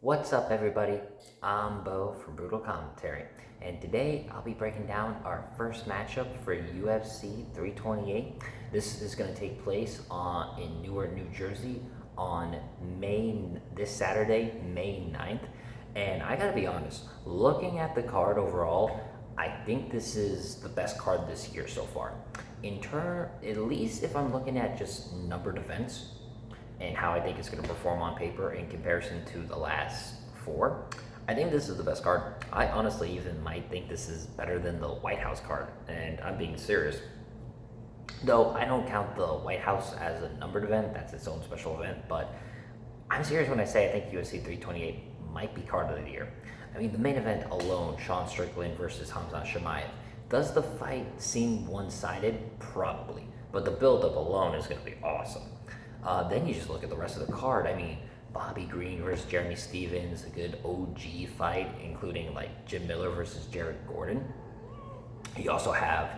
What's up, everybody? I'm Bo from Brutal Commentary, and today I'll be breaking down our first matchup for UFC 328. This is going to take place in Newark, New Jersey on this Saturday, May 9th. And I gotta be honest, looking at the card overall, I think this is the best card this year so far. At least if I'm looking at just numbered events, and how I think it's going to perform on paper in comparison to the last four, I think this is the best card. I honestly even might think this is better than the White House card, and I'm being serious. Though I don't count the White House as a numbered event, that's its own special event, but I'm serious when I say I think UFC 328 might be card of the year. I mean, the main event alone, Sean Strickland versus Hamza Chimaev. Does the fight seem one-sided? Probably. But the build-up alone is going to be awesome. Then you just look at the rest of the card. I mean, Bobby Green versus Jeremy Stevens, a good OG fight, including like Jim Miller versus Jared Gordon. You also have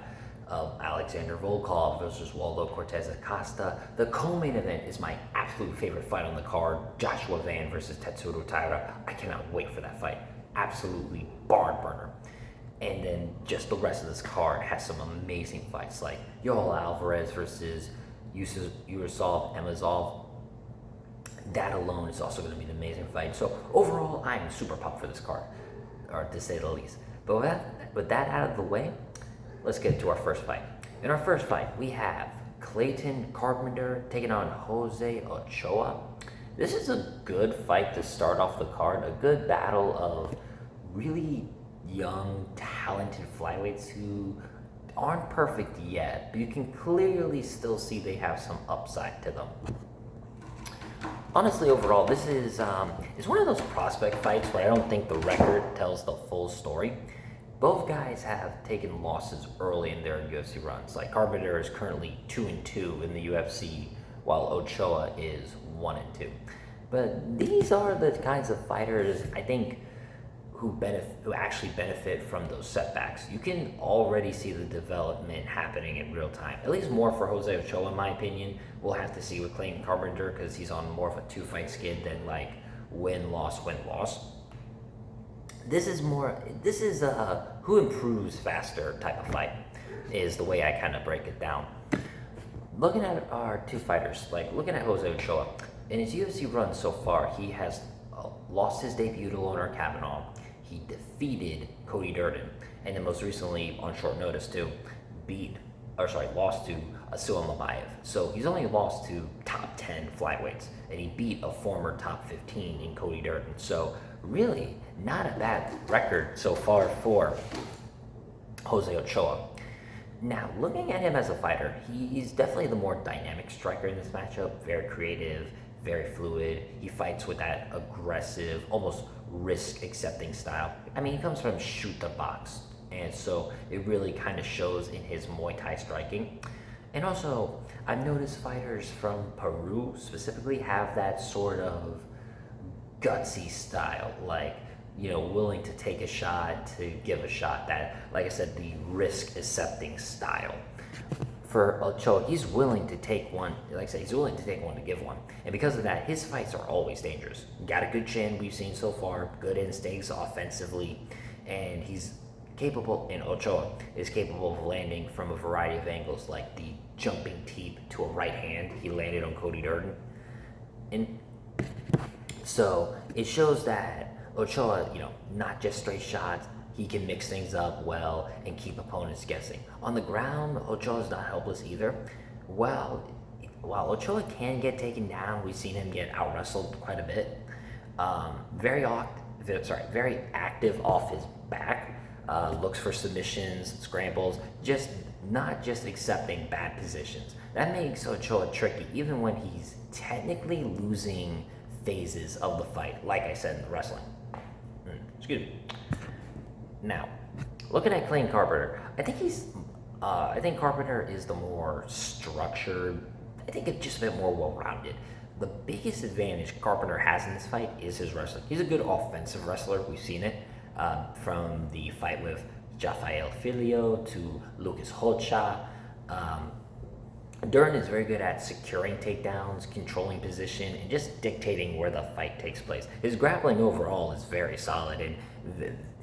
Alexander Volkov versus Waldo Cortez Acosta. The co-main event is my absolute favorite fight on the card, Joshua Van versus Tetsuro Taira. I cannot wait for that fight. Absolutely barn burner. And then just the rest of this card has some amazing fights like Yoel Alvarez versus Yurosov Emazov. That alone is also going to be an amazing fight. So overall, I'm super pumped for this card, or to say the least. But with that out of the way, let's get to our first fight. In our first fight, we have Clayton Carpenter taking on Jose Ochoa. This is a good fight to start off the card, a good battle of really young, talented flyweights who aren't perfect yet, but you can clearly still see they have some upside to them. Honestly, overall, this is one of those prospect fights where I don't think the record tells the full story. Both guys have taken losses early in their UFC runs. Like Carpenter is currently 2-2 in the UFC, while Ochoa is 1-2. But these are the kinds of fighters I think who actually benefit from those setbacks. You can already see the development happening in real time. At least more for Jose Ochoa, in my opinion. We'll have to see with Clayton Carpenter because he's on more of a two-fight skid than like win-loss. This is a who improves faster type of fight is the way I kind of break it down. Looking at our two fighters, like looking at Jose Ochoa, in his UFC run so far, he has lost his debut to Loner Kavanaugh. He defeated Cody Durden, and then most recently, on short notice too, lost to Asua Mabayev. So he's only lost to top 10 flyweights, and he beat a former top 15 in Cody Durden. So really, not a bad record so far for Jose Ochoa. Now, looking at him as a fighter, he's definitely the more dynamic striker in this matchup, very creative, very fluid. He fights with that aggressive, almost risk-accepting style. I mean, he comes from shoot the box, and so it really kind of shows in his Muay Thai striking. And also, I've noticed fighters from Peru specifically have that sort of gutsy style, like, willing to take a shot, to give a shot. That, like I said, the risk-accepting style. For Ochoa, he's willing to take one, like I said, he's willing to take one to give one. And because of that, his fights are always dangerous. Got a good chin, we've seen so far, good instincts offensively, and Ochoa is capable of landing from a variety of angles, like the jumping teep to a right hand he landed on Cody Durden. And so it shows that Ochoa, not just straight shots, he can mix things up well and keep opponents guessing. On the ground, Ochoa is not helpless either. While Ochoa can get taken down, we've seen him get out-wrestled quite a bit. Very active off his back. Looks for submissions, scrambles, not just accepting bad positions. That makes Ochoa tricky, even when he's technically losing phases of the fight, like I said in the wrestling. Excuse me. Now, looking at Clayton Carpenter, I think Carpenter is the more structured. I think it's just a bit more well-rounded. The biggest advantage Carpenter has in this fight is his wrestling. He's a good offensive wrestler. We've seen it from the fight with Rafael Filho to Lucas Rocha. Durden is very good at securing takedowns, controlling position, and just dictating where the fight takes place. His grappling overall is very solid and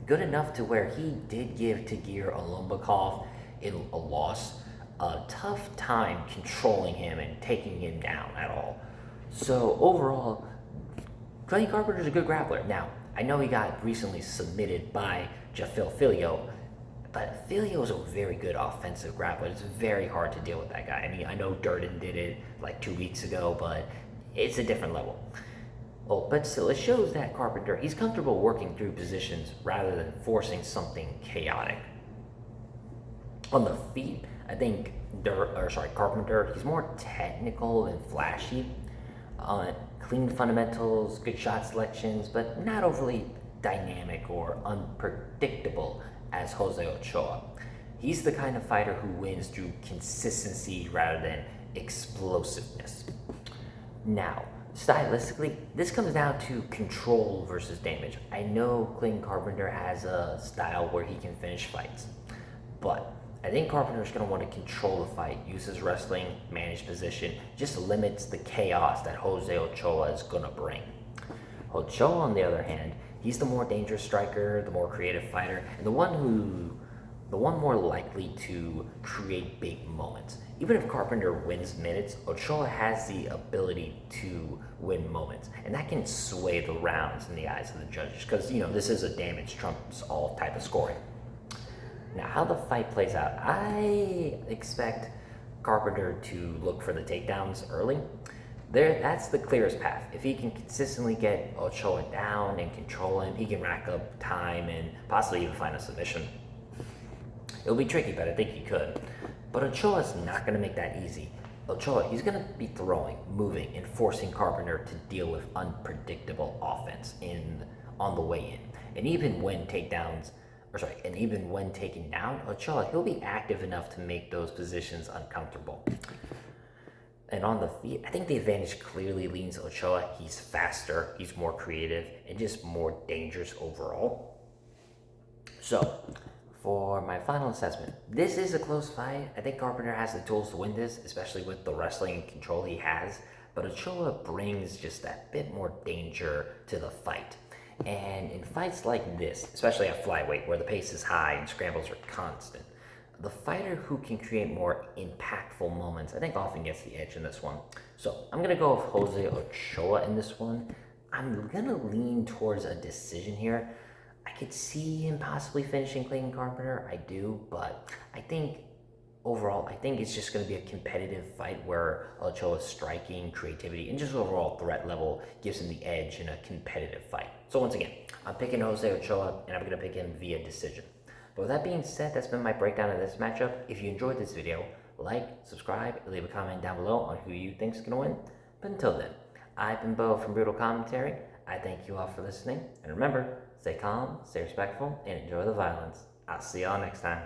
good enough to where he did give Tagir Olombakov in a loss a tough time controlling him and taking him down at all. So overall, Clayton Carpenter is a good grappler. Now, I know he got recently submitted by Jafil Filio, but Filio is a very good offensive grappler. It's very hard to deal with that guy. I mean, I know Durden did it like 2 weeks ago, but it's a different level. Well, but still, it shows that Carpenter, he's comfortable working through positions rather than forcing something chaotic. On the feet, I think Carpenter, he's more technical and flashy. Clean fundamentals, good shot selections, but not overly dynamic or unpredictable as Jose Ochoa. He's the kind of fighter who wins through consistency rather than explosiveness. Now, stylistically, this comes down to control versus damage. I know Clayton Carpenter has a style where he can finish fights, but I think Carpenter's going to want to control the fight, use his wrestling, manage position, just limits the chaos that Jose Ochoa is going to bring. Ochoa, on the other hand, he's the more dangerous striker, the more creative fighter, and the one more likely to create big moments. Even if Carpenter wins minutes, Ochoa has the ability to win moments, and that can sway the rounds in the eyes of the judges because, this is a damage trumps all type of scoring. Now, how the fight plays out, I expect Carpenter to look for the takedowns early. That's the clearest path. If he can consistently get Ochoa down and control him, he can rack up time and possibly even find a submission. It'll be tricky, but I think he could. But Ochoa's not going to make that easy. Ochoa, he's going to be throwing, moving, and forcing Carpenter to deal with unpredictable offense on the way in. And even when taken down, Ochoa, he'll be active enough to make those positions uncomfortable. And on the feet, I think the advantage clearly leans Ochoa. He's faster, he's more creative, and just more dangerous overall. So, for my final assessment, this is a close fight. I think Carpenter has the tools to win this, especially with the wrestling and control he has. But Ochoa brings just that bit more danger to the fight. And in fights like this, especially at flyweight, where the pace is high and scrambles are constant, the fighter who can create more impactful moments, I think, often gets the edge in this one. So I'm going to go with Jose Ochoa in this one. I'm going to lean towards a decision here. I could see him possibly finishing Clayton Carpenter. I do, but I think overall, I think it's just going to be a competitive fight where Ochoa's striking, creativity, and just overall threat level gives him the edge in a competitive fight. So once again, I'm picking Jose Ochoa, and I'm going to pick him via decision. But with that being said, that's been my breakdown of this matchup. If you enjoyed this video, like, subscribe, and leave a comment down below on who you think is going to win. But until then, I've been Bo from Brutal Commentary. I thank you all for listening. And remember, stay calm, stay respectful, and enjoy the violence. I'll see y'all next time.